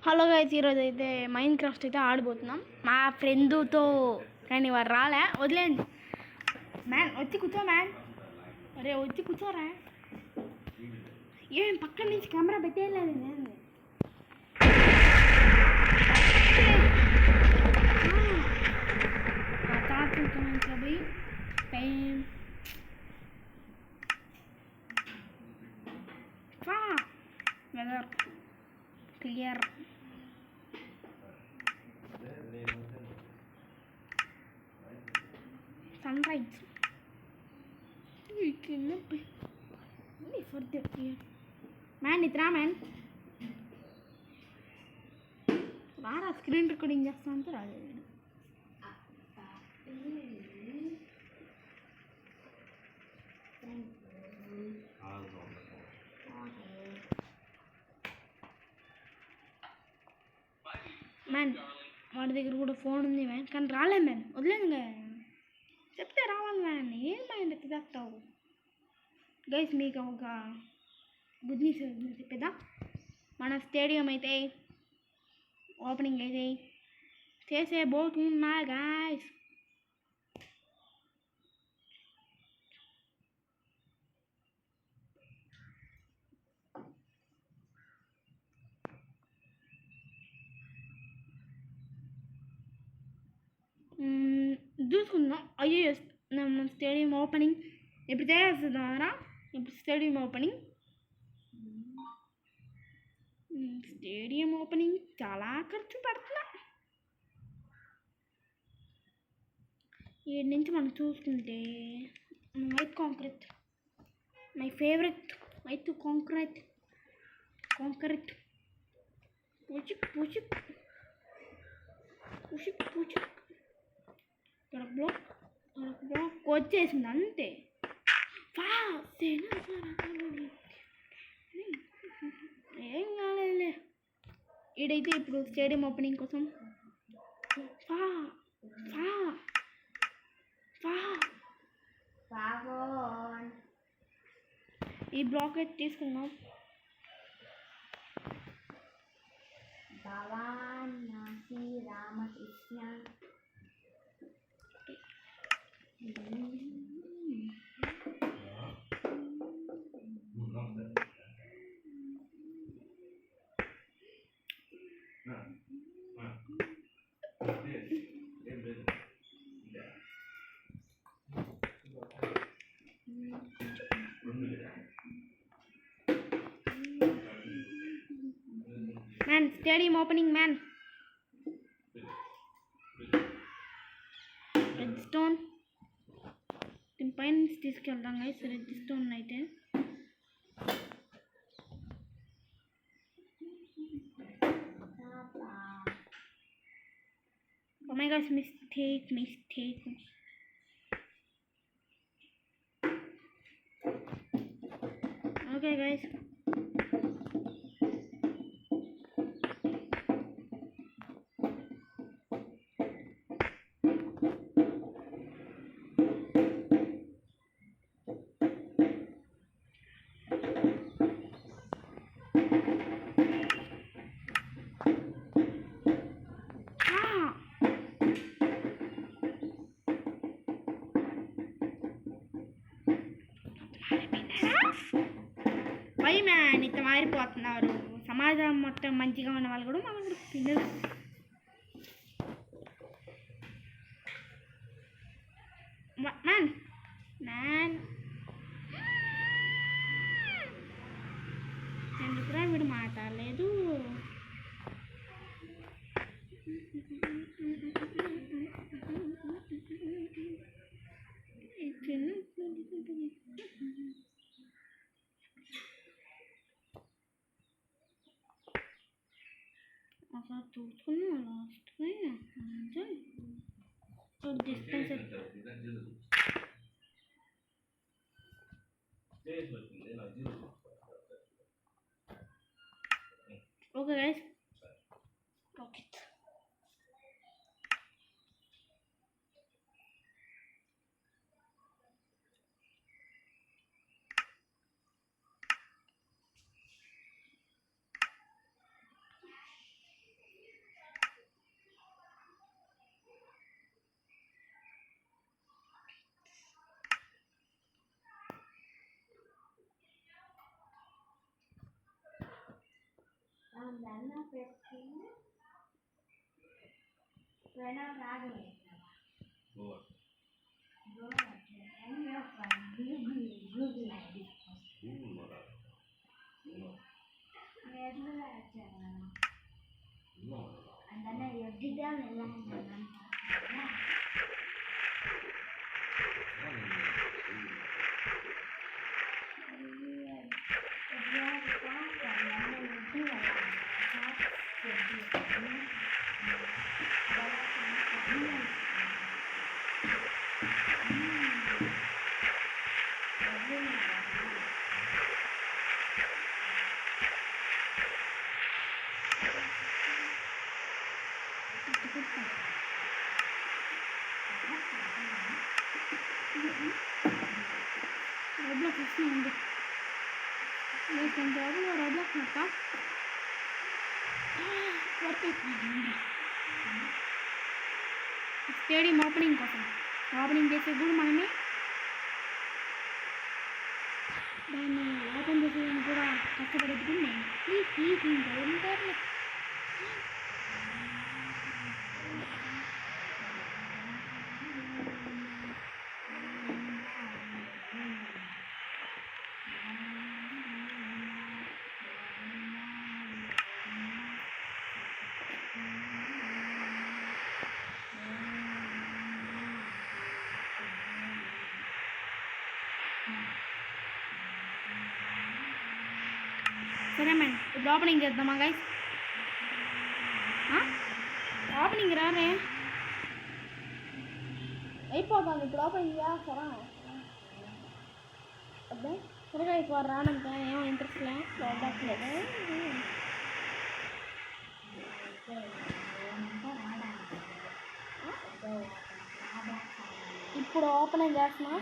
Hello guys, ఈరోజు అయితే mind craft అయితే ఆడిపోతున్నాం మా ఫ్రెండ్తో. కానీ వాడు రాలే, వదిలేండి. మ్యాన్ వచ్చి కూర్చో మ్యాన్. అరే వచ్చి కూర్చోరా. ఏం పక్కన నుంచి కెమెరా పెట్టేయలేదు నేను. పోయి pain weather clear. Sunrise for the man. ఇతరా మ్యాన్ రారా. స్క్రీన్ రికార్డింగ్ చేస్తా అంటే రాలేదు. మ్యాన్ వాడి దగ్గర కూడా ఫోన్ ఉంది మ్యాన్, కానీ రాలే మ్యాన్. వదిలేదు చెప్తే రావాలి మ్యాన్. ఏం మైండ్ ఎత్తుతావు గైస్. మీకు ఒక గుడ్ న్యూస్ చెప్పేదా. మన స్టేడియం అయితే ఓపెనింగ్ అయితే చేసేబోతున్నా గాయస్. చూసుకుందాం. అయ్యో స్టేడియం ఓపెనింగ్ ఇప్పుడు చేస్తున్నారా? ఇప్పుడు స్టేడియం ఓపెనింగ్ చాలా ఖర్చు పడుతున్నా. ఈడ నుంచి మనం చూసుకుంటే white concrete my favourite. White concrete పూచిక్ బ్లాక్ వచ్చేసింది అంతే. ఏం కాలేదులే. ఈడైతే ఇప్పుడు స్టేడియం ఓపెనింగ్ కోసం ఈ బ్లాక్ అయితే తీసుకున్నాం. భవాన్ నాసి Ramakrishna man stadium opening man. Red stone దీనిపైన తీసుకెళ్తాం గైస్. రెడ్ స్టోన్ అయితే oh my gosh, mistake. Okay guys, why man ఇంత మారిపోతున్నారు. సమాజం మొత్తం మంచిగా ఉన్న వాళ్ళు కూడా మన పిల్లలు. మ్యాన్ ఎందుకురా వీడు మాట్లాడలేదు. అసలు చూసుకున్నా last distance. Okay guys, rocket దాన్ని పెట్టి ప్రణవ్ రాగలే గూగుల్ ఐడి అందులో ఎడ్డిగా వెళ్ళాను రోబ్లాక్ వస్తుంది మీకు కొంచెం రోబ్లాక్ నక్క వర్క్ అయిపోయింది స్టేడియం ఓపెనింగ్ కోసం ఓపెనింగ్ చేసే కూడా మనమే దాన్ని ఓపెన్ చేసేదాన్ని కూడా కష్టపడుతుంది ఉంటారు సరే మ్యామ్ ఇప్పుడు ఓపెనింగ్ చేద్దామా గైస్ ఓపెనింగ్ రానే అయిపోతుంది ఇప్పుడు ఓపెనింగ్ చేస్తారా అదే త్వరగా అయిపోరు రానంటే ఏమో ఇంట్రెస్ట్ చూడట్లేదు ఇప్పుడు ఓపెనింగ్ చేస్తున్నా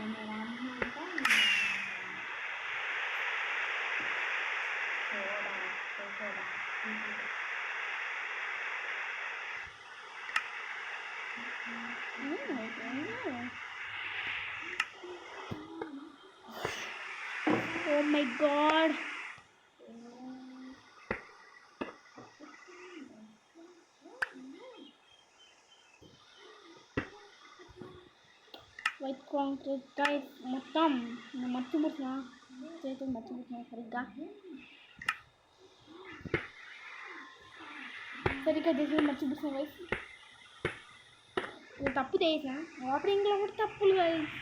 Oh my god. White concrete guys మొత్తం మర్చిపోతున్నా చేతులు మర్చిపోతున్నా సరిగ్గా చేతులు మర్చిపోతున్నా గైస్ తప్పు చేసా ఓపెనింగ్లో కూడా తప్పులు గైస్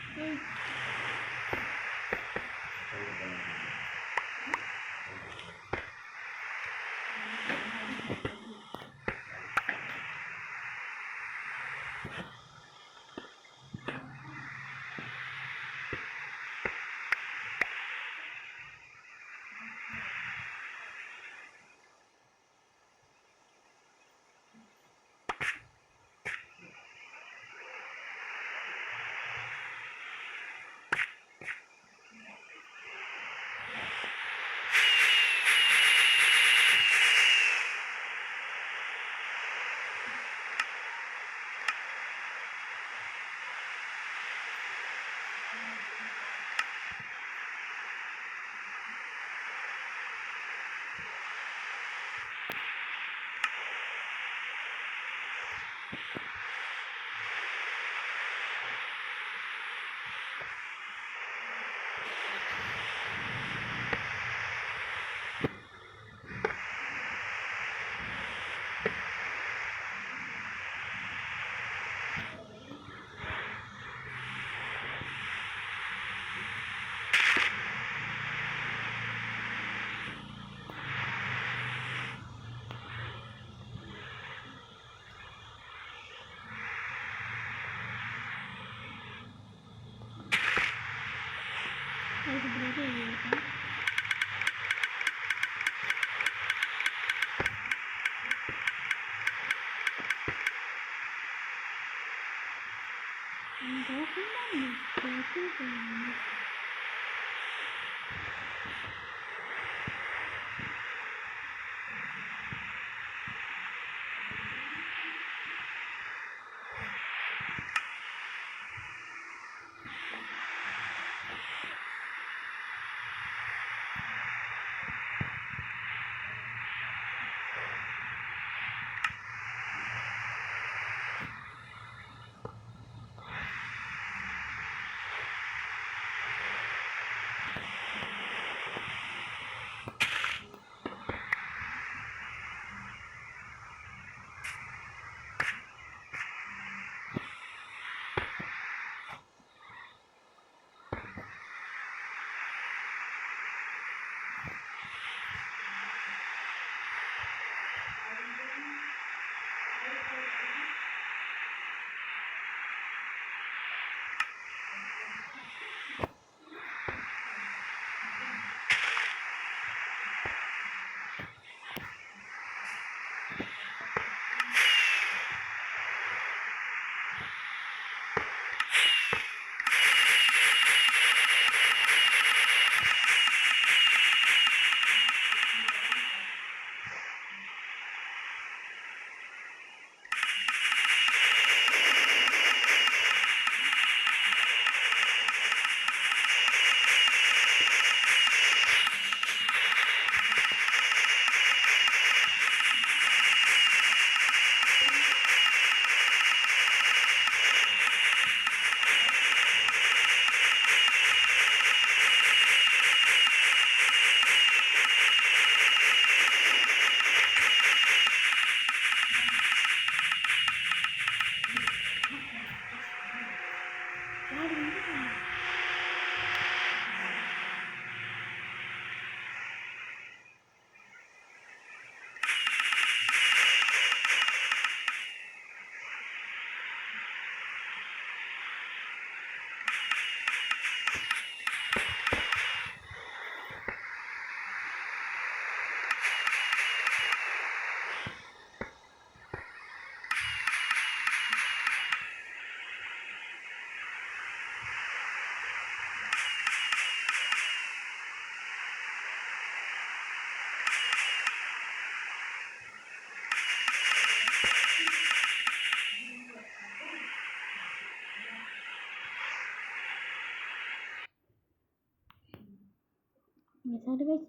సరే గైస్